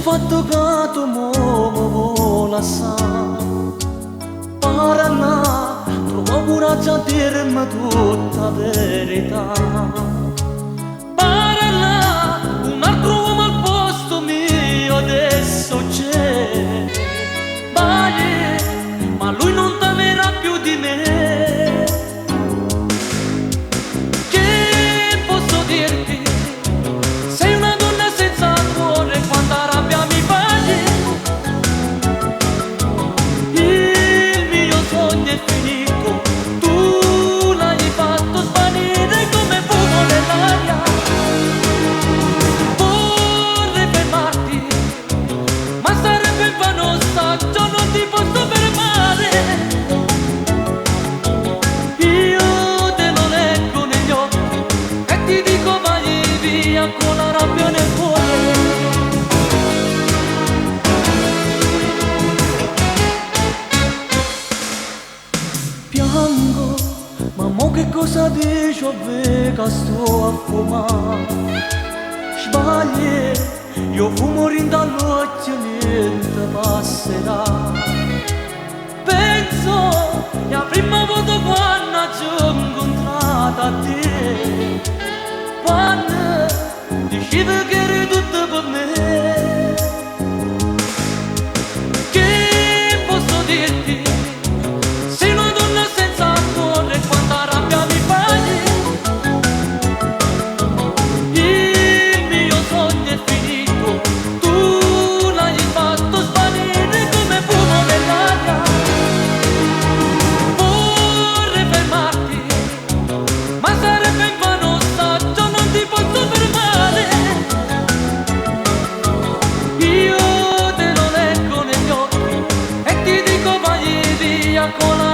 fatto che tu mo vuoi sa Paraná, trova coraggio a dirmi tutta la verità Paraná, un altro uomo al posto mio adesso c'è Vai, ma lui non t'amerà più di me Che posso dirti? Sei una donna senza cuore, quanta rabbia mi fai Il mio sogno è finito, tu l'hai fatto svanire come fumo nell'aria Vorrei fermarti, ma sarebbe in vano ostaggio, non ti posso fermare Io te lo leggo negli occhi e ti dico vai via con la rabbia nel cuore Piango, ma mo che cosa dici a ve che sto a fumare Sbagli, io fumo rindall'occhio niente passerà Penso, la prima volta quando ci ho incontrato a te Quando dicevi che eri tutto per me Che posso dirti? Sei una donna senza cuore, quanta rabbia mi fai Il mio sogno è finito, tu l'hai fatto svanire come fumo nell'aria Vorrei fermarti, ma sarebbe in vano ostaggio, non ti posso fermare Io te lo leggo negli occhi e ti dico vai via con la